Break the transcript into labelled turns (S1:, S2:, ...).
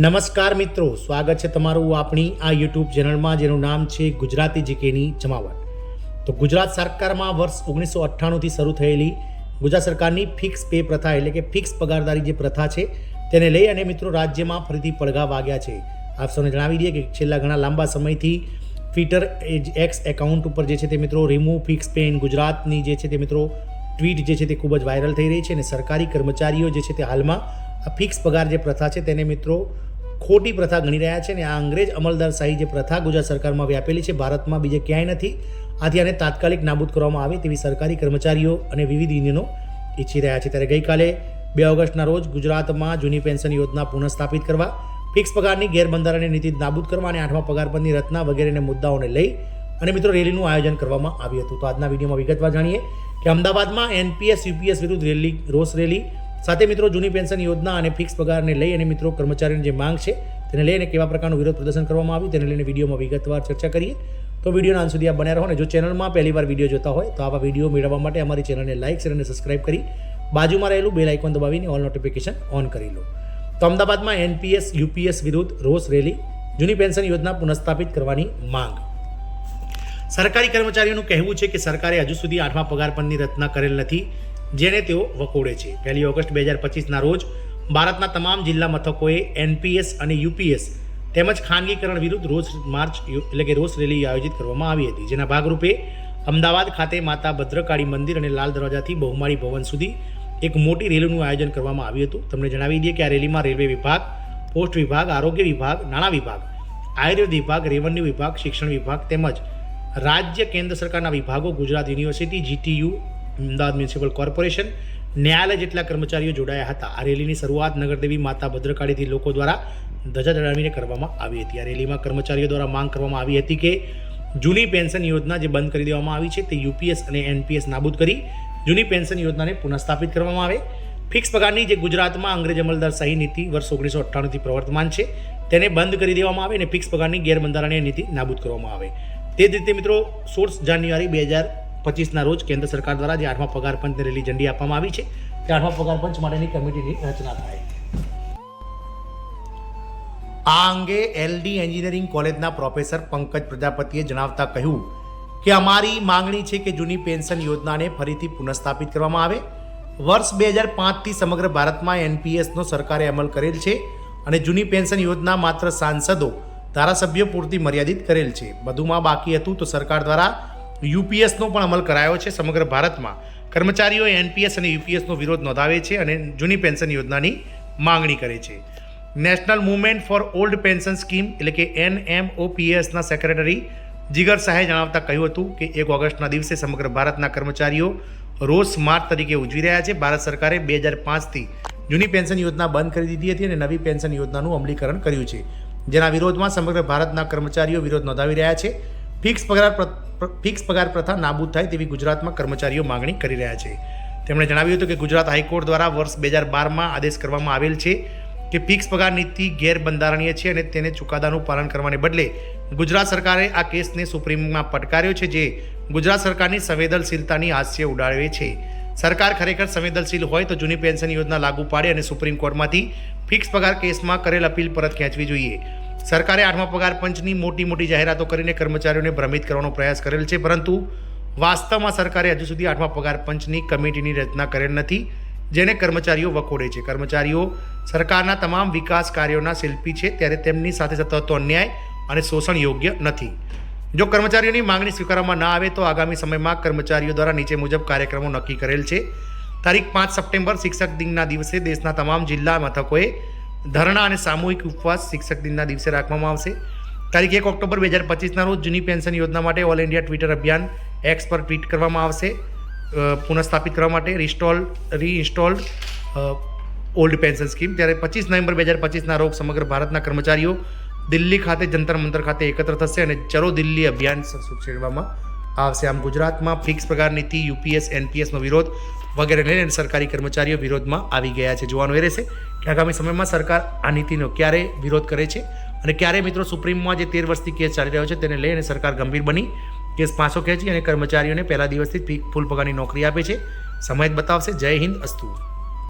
S1: નમસ્કાર મિત્રો, સ્વાગત છે તમારું આપણી આ યુટ્યુબ ચેનલમાં જેનું નામ છે ગુજરાતી જીકેની જમાવટ. તો ગુજરાત સરકારમાં વર્ષ 1998થી શરૂ થયેલી ગુજરાત સરકારની ફિક્સ પે પ્રથા એટલે કે ફિક્સ પગારદારી જે પ્રથા છે તેને લઈ અને મિત્રો રાજ્યમાં ફરીથી પડઘા વાગ્યા છે. આપ સૌને જણાવી દઈએ કે છેલ્લા ઘણા લાંબા સમયથી ટ્વિટર એક્સ એકાઉન્ટ ઉપર જે છે તે મિત્રો રિમૂવ ફિક્સ પે ઇન ગુજરાતની જે છે તે મિત્રો ટ્વીટ જે છે તે ખૂબ જ વાયરલ થઈ રહી છે અને સરકારી કર્મચારીઓ જે છે તે હાલમાં આ ફિક્સ પગાર જે પ્રથા છે તેને મિત્રો ખોટી પ્રથા ગણી રહ્યા છે અને આ અંગ્રેજ અમલદારશાહી જે પ્રથા ગુજરાત સરકારમાં વ્યાપેલી છે, ભારતમાં બીજે ક્યાંય નથી. આથી આને તાત્કાલિક નાબૂદ કરવામાં આવે તેવી સરકારી કર્મચારીઓ અને વિવિધ યુનિયનો ઈચ્છી રહ્યા છે. ત્યારે ગઈકાલે 2 ઓગસ્ટના રોજ ગુજરાતમાં જૂની પેન્શન યોજના પુનઃસ્થાપિત કરવા, ફિક્સ પગારની ગેરબંધારણીય નીતિ નાબૂદ કરવા અને 8મા પગાર પંચની રચના વગેરેને મુદ્દાઓને લઈ અને મિત્રો રેલીનું આયોજન કરવામાં આવ્યું હતું. તો આજના વિડીયોમાં વિગતવાર જાણીએ કે અમદાવાદમાં એનપીએસ યુપીએસ વિરુદ્ધ રોષ રેલી સાથે મિત્રો જૂની પેન્શન યોજના અને ફિક્સ પગારને લઈ અને મિત્રો કર્મચારીઓની જે માંગ છે તેને લઈને કેવા પ્રકારનું વિરોધ પ્રદર્શન કરવામાં આવ્યું તેને લઈને વિડીયોમાં વિગતવાર ચર્ચા કરીએ. તો વિડીયોના અંત સુધી આપ બન્યા રહો અને જો ચેનલમાં પહેલીવાર વિડીયો જોતા હોય તો આવા વિડીયો મેળવવા માટે અમારી ચેનલને લાઇક, શેર અને સબસ્ક્રાઇબ કરી બાજુમાં રહેલું બેલ આઇકોન દબાવીને ઓલ નોટિફિકેશન ઓન કરી લો. તો અમદાવાદમાં એનપીએસ યુપીએસ વિરુદ્ધ રોષ રેલી, જૂની પેન્શન યોજના પુનઃસ્થાપિત કરવાની માંગ. સરકારી કર્મચારીઓનું કહેવું છે કે સરકારે હજુ સુધી 8મા પગાર પંચની રચના કરેલ નથી, જેને તેઓ વખોડે છે. 1 ઓગસ્ટ 2025ના રોજ ભારતના તમામ જિલ્લા મથકોએ એનપીએસ અને યુપીએસ તેમજ ખાનગીકરણ વિરુદ્ધ રોષ માર્ચ એટલે કે રોષ રેલી આયોજિત કરવામાં આવી હતી, જેના ભાગરૂપે અમદાવાદ ખાતે માતા ભદ્રકાળી મંદિર અને લાલ દરવાજાથી બહુમાળી ભવન સુધી એક મોટી રેલીનું આયોજન કરવામાં આવ્યું હતું. તમને જણાવી દઈએ કે આ રેલીમાં રેલવે વિભાગ, પોસ્ટ વિભાગ, આરોગ્ય વિભાગ, નાણાં વિભાગ, આયુર્વેદ વિભાગ, રેવન્યુ વિભાગ, શિક્ષણ વિભાગ તેમજ રાજ્ય કેન્દ્ર સરકારના વિભાગો, Gujarat university, GTU, Ahmedabad municipal corporation, ન્યાયાલય જેટલા કર્મચારીઓ જોડાયા હતા. આ રેલીની શરૂઆત નગરદેવી માતા ભદ્રકાળીથી લોકો દ્વારા ધજા ચડાવીને કરવામાં આવી હતી. આ રેલીમાં કર્મચારીઓ દ્વારા માંગ કરવામાં આવી હતી કે જૂની પેન્શન યોજના જે બંધ કરી દેવામાં આવી છે તે યુપીએસ અને એનપીએસ નાબૂદ કરી જૂની પેન્શન યોજનાને પુનઃસ્થાપિત કરવામાં આવે. ફિક્સ પગારની જે ગુજરાતમાં અંગ્રેજ અમલદારશાહી નીતિ વર્ષ 1998થી પ્રવર્તમાન છે તેને બંધ કરી દેવામાં આવે અને ફિક્સ પગારની ગેરબંધારણીય નીતિ નાબૂદ કરવામાં આવે. તે જ રીતે મિત્રો 16 જાન્યુઆરી 2025ના રોજ કેન્દ્ર સરકાર દ્વારા જે 8મા પગાર પંચને રેલી ઝંડી આપવામાં આવી છે તે 8મા પગાર પંચ માટેની કમિટીની રચના થાય. આ અંગે એલડી એન્જિનિયરિંગ કોલેજના પ્રોફેસર પંકજ પ્રજાપતિએ જણાવતા કહ્યું કે અમારી માંગણી છે કે જૂની પેન્શન યોજનાને ફરીથી પુનઃસ્થાપિત કરવામાં આવે. વર્ષ 2005થી સમગ્ર ભારતમાં એનપીએસનો સરકારે અમલ કરેલ છે અને જૂની પેન્શન યોજના માત્ર સાંસદો, ધારાસભ્યો પૂરતી મર્યાદિત કરેલ છે. વધુમાં બાકી હતું તો સરકાર દ્વારા યુપીએસનો પણ અમલ કરાયો છે. સમગ્ર ભારતમાં કર્મચારીઓ એનપીએસ અને યુપીએસનો વિરોધ નોંધાવે છે અને જૂની પેન્શન યોજનાની માંગણી કરે છે. National Movement for Old Pension Scheme એટલે કે એનએમઓપીએસના સેક્રેટરી જીગર શાહે જણાવતા કહ્યું હતું કે 1 ઓગસ્ટના દિવસે સમગ્ર ભારતના કર્મચારીઓ રોષ માર્ચ તરીકે ઉજવી રહ્યા છે. ભારત સરકારે 2005થી જૂની પેન્શન યોજના બંધ કરી દીધી હતી અને નવી પેન્શન યોજનાનું અમલીકરણ કર્યું છે, જેના વિરોધમાં સમગ્ર ભારતના કર્મચારીઓ વિરોધ નોંધાવી રહ્યા છે. ફિક્સ પગાર પ્રથા નાબૂદ થાય તેવી ગુજરાતમાં કર્મચારીઓ માંગણી કરી રહ્યા છે. તેમણે જણાવ્યું હતું કે ગુજરાત હાઈકોર્ટ દ્વારા વર્ષ 2012માં આદેશ કરવામાં આવેલ છે કે ફિક્સ પગાર નીતિ ગેરબંધારણીય છે અને તેને ચુકાદાનું પાલન કરવાને બદલે ગુજરાત સરકારે આ કેસને સુપ્રીમમાં પડકાર્યો છે, જે ગુજરાત સરકારની સંવેદનશીલતાની હાસ્ય ઉડાડે છે. સરકાર ખરેખર સંવેદનશીલ હોય તો જૂની પેન્શન યોજના લાગુ પાડે અને સુપ્રીમ કોર્ટમાંથી ફિક્સ પગાર કેસમાં કરેલ અપીલ પરત ખેંચવી જોઈએ. સરકારે 8મા પગાર પંચની મોટી જાહેરાતો કરીને કર્મચારીઓને ભ્રમિત કરવાનો પ્રયાસ કરેલ છે, પરંતુ વાસ્તવમાં સરકારે હજુ સુધી 8મા પગાર પંચની કમિટીની રચના કરેલ નથી, જેને કર્મચારીઓ વખોડે છે. કર્મચારીઓ સરકારના તમામ વિકાસ કાર્યોના શિલ્પી છે, ત્યારે તેમની સાથે થતો અન્યાય અને શોષણ યોગ્ય નથી. જો કર્મચારીઓની માંગણી સ્વીકારવામાં ના આવે તો આગામી સમયમાં કર્મચારીઓ દ્વારા નીચે મુજબ કાર્યક્રમો નક્કી કરેલ છે. તારીખ 5 સપ્ટેમ્બર શિક્ષક દિનના દિવસે દેશના તમામ જિલ્લા મથકોએ ધરણા અને સામૂહિક ઉપવાસ શિક્ષક દિનના દિવસે રાખવામાં આવશે. તારીખ 1 ઓક્ટોબર 2025ના રોજ જૂની પેન્શન યોજના માટે ઓલ ઇન્ડિયા ટ્વિટર અભિયાન એક્સ પર ટ્વીટ કરવામાં આવશે પુનઃસ્થાપિત કરવા માટે રીઇન્સ્ટોલ્ડ ઓલ્ડ પેન્શન સ્કીમ. ત્યારે 25 નવેમ્બર 2025ના રોજ સમગ્ર ભારતના કર્મચારીઓ દિલ્હી ખાતે જંતર મંતર ખાતે એકત્ર થશે અને ચલો દિલ્હી અભિયાન છેડવામાં આવશે. આમ ગુજરાતમાં ફિક્સ પગાર નીતિ, યુપીએસ, એનપીએસનો વિરોધ વગેરે લઈને સરકારી કર્મચારીઓ વિરોધમાં આવી ગયા છે. જોવાનું એ રહેશે કે આગામી સમયમાં સરકાર આ નીતિનો ક્યારે વિરોધ કરે છે અને ક્યારે મિત્રો સુપ્રીમમાં જે 13 વર્ષથી કેસ ચાલી રહ્યો છે તેને લઈને સરકાર ગંભીર બની કેસ પાછો ખેંચી અને કર્મચારીઓને પહેલા દિવસથી ફૂલ પગારની નોકરી આપે છે. સમય જ બતાવશે. જય હિન્દ, અસ્તુ.